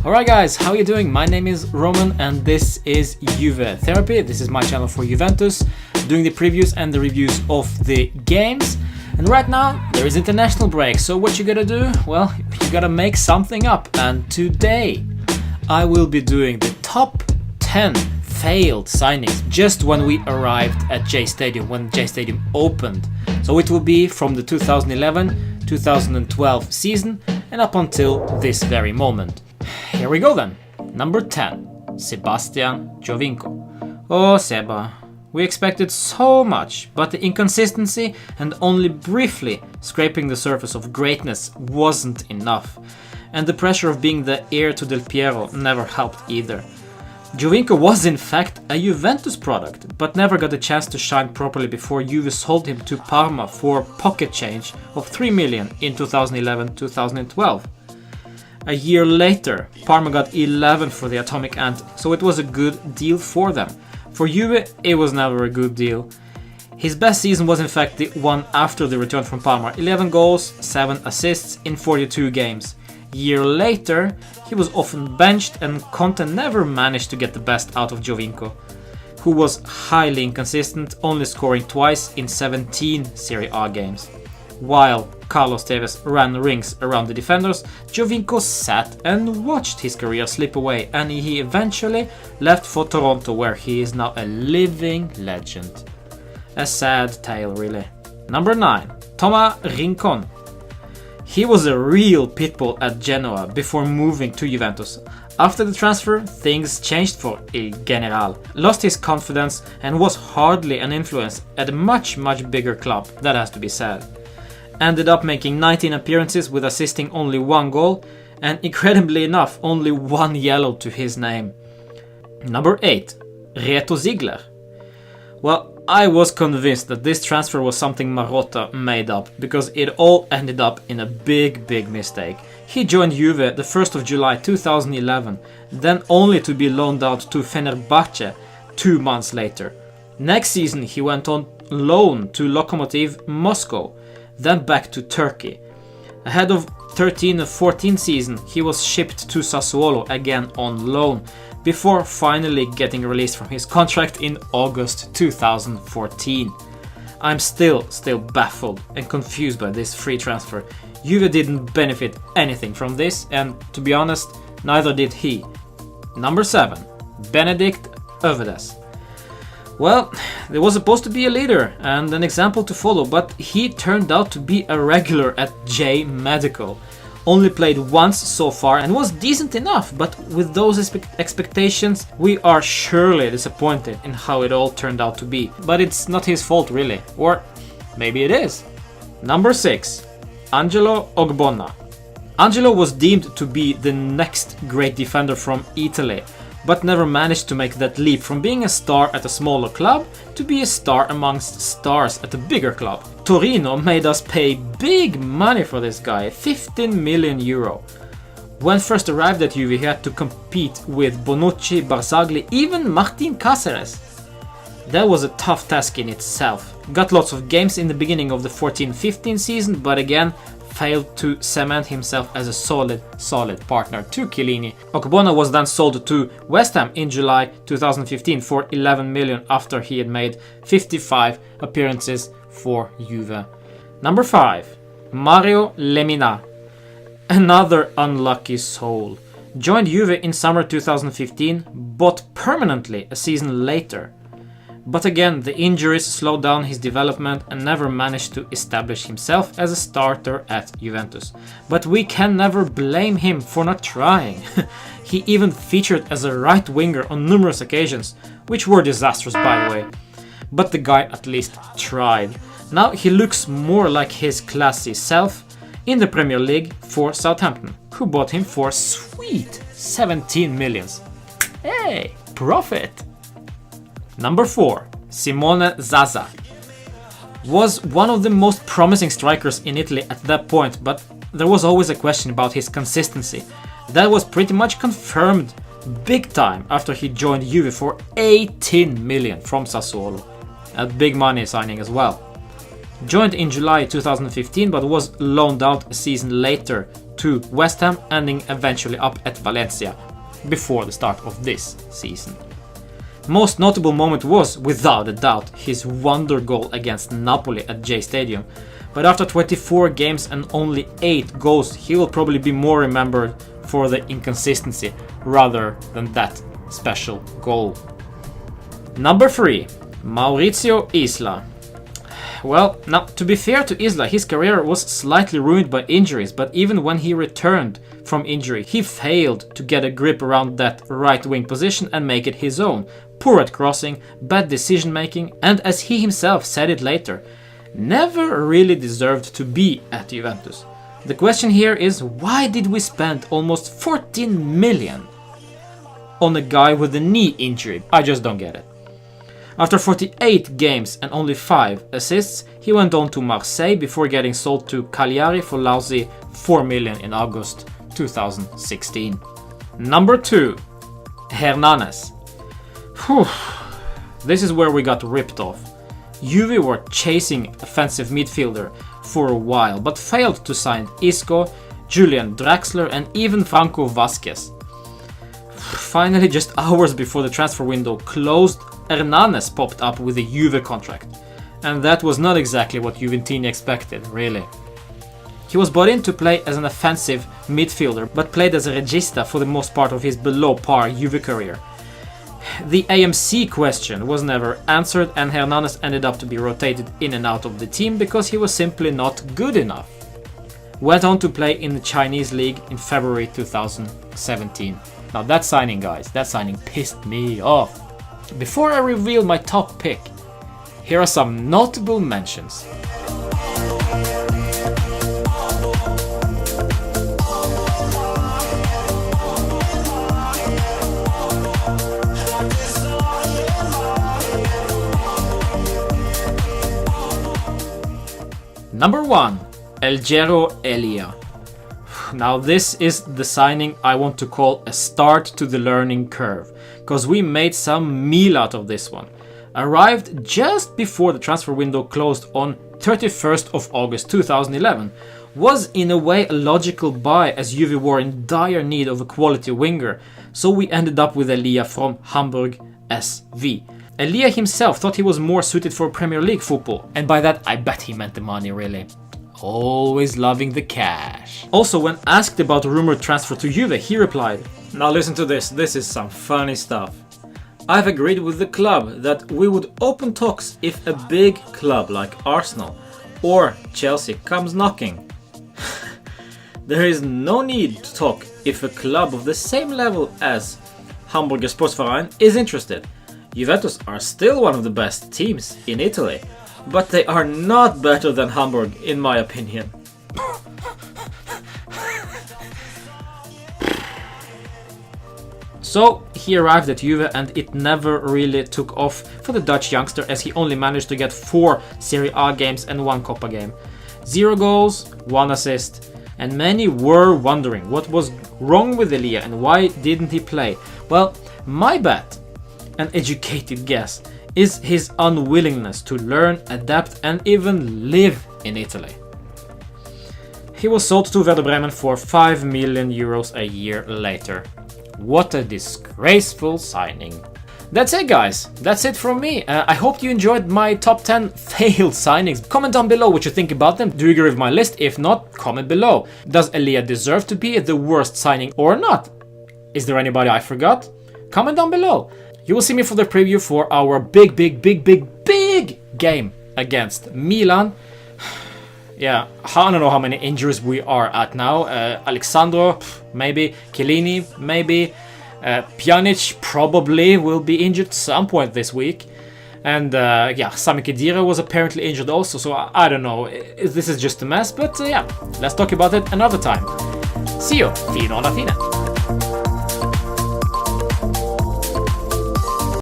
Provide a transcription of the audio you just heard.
Alright guys, how are you doing? My name is Roman and this is Juve Therapy. This is my channel for Juventus, doing the previews and the reviews of the games. And right now, there is international break, so what you gotta do? Well, you gotta make something up. And today, I will be doing the top 10 failed signings just when we arrived at J Stadium, when J Stadium opened. So it will be from the 2011-2012 season and up until this very moment. Here we go then. Number 10, Sebastian Giovinco. Oh Seba, we expected so much, but the inconsistency and only briefly scraping the surface of greatness wasn't enough. And the pressure of being the heir to Del Piero never helped either. Giovinco was in fact a Juventus product, but never got a chance to shine properly before Juve sold him to Parma for pocket change of 3 million in 2011-2012. A year later, Parma got 11 for the Atomic Ant, so it was a good deal for them. For Juve, it was never a good deal. His best season was in fact the one after the return from Parma, 11 goals, 7 assists in 42 games. Year later, he was often benched and Conte never managed to get the best out of Giovinco, who was highly inconsistent, only scoring twice in 17 Serie A games. While Carlos Tevez ran rings around the defenders, Giovinco sat and watched his career slip away, and he eventually left for Toronto, where he is now a living legend. A sad tale, really. Number 9, TOMAS RINCON. He was a real pitbull at Genoa before moving to Juventus. After the transfer, things changed for Il General. Lost his confidence and was hardly an influence at a much bigger club, that has to be said. Ended up making 19 appearances with assisting only 1 goal, and incredibly enough, only 1 yellow to his name. Number 8, RETO ZIEGLER. Well, I was convinced that this transfer was something Marotta made up, because it all ended up in a big mistake. He joined Juve the 1st of July 2011, then only to be loaned out to Fenerbahce 2 months later. Next season he went on loan to Lokomotiv Moscow, then back to Turkey. Ahead of 13-14 season he was shipped to Sassuolo again on loan, before finally getting released from his contract in August 2014. I'm still baffled and confused by this free transfer. Juve didn't benefit anything from this, and to be honest, neither did he. Number 7, BENEDIKT HOWEDES. Well, there was supposed to be a leader and an example to follow, but he turned out to be a regular at J Medical. Only played once so far and was decent enough, but with those expectations, we are surely disappointed in how it all turned out to be. But it's not his fault really, or maybe it is. Number 6, ANGELO OGBONNA. ANGELO was deemed to be the next great defender from Italy, but never managed to make that leap from being a star at a smaller club to be a star amongst stars at a bigger club. Torino made us pay big money for this guy, 15 million euro. When first arrived at Juve, he had to compete with Bonucci, Barzagli, even Martin Cáceres. That was a tough task in itself. Got lots of games in the beginning of the 14-15 season, but again failed to cement himself as a solid partner to Chiellini. Ogbonna was then sold to West Ham in July 2015 for 11 million after he had made 55 appearances for Juve. Number 5, Mario Lemina. Another unlucky soul. Joined Juve in summer 2015, bought permanently a season later. But again, the injuries slowed down his development and never managed to establish himself as a starter at Juventus. But we can never blame him for not trying. He even featured as a right winger on numerous occasions, which were disastrous by the way. But the guy at least tried. Now he looks more like his classy self in the Premier League for Southampton, who bought him for sweet 17 millions. Hey, profit! Number 4, Simone ZAZA. Was one of the most promising strikers in Italy at that point, but there was always a question about his consistency. That was pretty much confirmed big time after he joined Juve for 18 million from Sassuolo. A big money signing as well. Joined in July 2015 but was loaned out a season later to West Ham, ending eventually up at Valencia before the start of this season. Most notable moment was, without a doubt, his wonder goal against Napoli at JT Stadium. But after 24 games and only 8 goals, he will probably be more remembered for the inconsistency rather than that special goal. Number 3. Mauricio Isla. Well, now, to be fair to Isla, his career was slightly ruined by injuries, but even when he returned from injury, he failed to get a grip around that right wing position and make it his own. Poor at crossing, bad decision making, and as he himself said it later, never really deserved to be at Juventus. The question here is, why did we spend almost 14 million on a guy with a knee injury? I just don't get it. After 48 games and only 5 assists, he went on to Marseille before getting sold to Cagliari for lousy 4 million in August 2016. Number 2. Hernanes. Whew. This is where we got ripped off. Juve were chasing offensive midfielder for a while, but failed to sign Isco, Julian Draxler and even Franco Vasquez. Finally, just hours before the transfer window closed, Hernanes popped up with a Juve contract. And that was not exactly what Juventini expected, really. He was brought in to play as an offensive midfielder, but played as a regista for the most part of his below-par Juve career. The AMC question was never answered, and Hernanes ended up to be rotated in and out of the team because he was simply not good enough. Went on to play in the Chinese league in February 2017. Now that signing, guys, that signing pissed me off. Before I reveal my top pick, here are some notable mentions. Number 1. ELJERO ELIA. Now this is the signing I want to call a start to the learning curve, because we made some meal out of this one. Arrived just before the transfer window closed on 31st of August 2011, was in a way a logical buy as Juve were in dire need of a quality winger, so we ended up with Elia from Hamburg SV. Elia himself thought he was more suited for Premier League football, and by that I bet he meant the money, really. Always loving the cash. Also, when asked about a rumored transfer to Juve, he replied, "Now listen to this is some funny stuff. I've agreed with the club that we would open talks if a big club like Arsenal or Chelsea comes knocking. There is no need to talk if a club of the same level as Hamburger Sportverein is interested. Juventus are still one of the best teams in Italy, but they are not better than Hamburg in my opinion." So he arrived at Juve and it never really took off for the Dutch youngster, as he only managed to get 4 Serie A games and 1 Coppa game. 0 goals, 1 assist, and many were wondering what was wrong with Elia and why didn't he play. Well, my bet, an educated guess, is his unwillingness to learn, adapt and even live in Italy. He was sold to Werder Bremen for 5 million euros a year later. What a disgraceful signing. That's it, guys. That's it from me. I hope you enjoyed my top 10 failed signings. Comment down below what you think about them. Do you agree with my list? If not, comment below. Does Elia deserve to be the worst signing or not? Is there anybody I forgot? Comment down below. You will see me for the preview for our big game against Milan. Yeah, I don't know how many injuries we are at now. Alexandro, maybe. Chiellini, maybe. Pjanic probably will be injured at some point this week. And yeah, Sami Khedira was apparently injured also, so I don't know. This is just a mess, but yeah, let's talk about it another time. See you fino alla fine.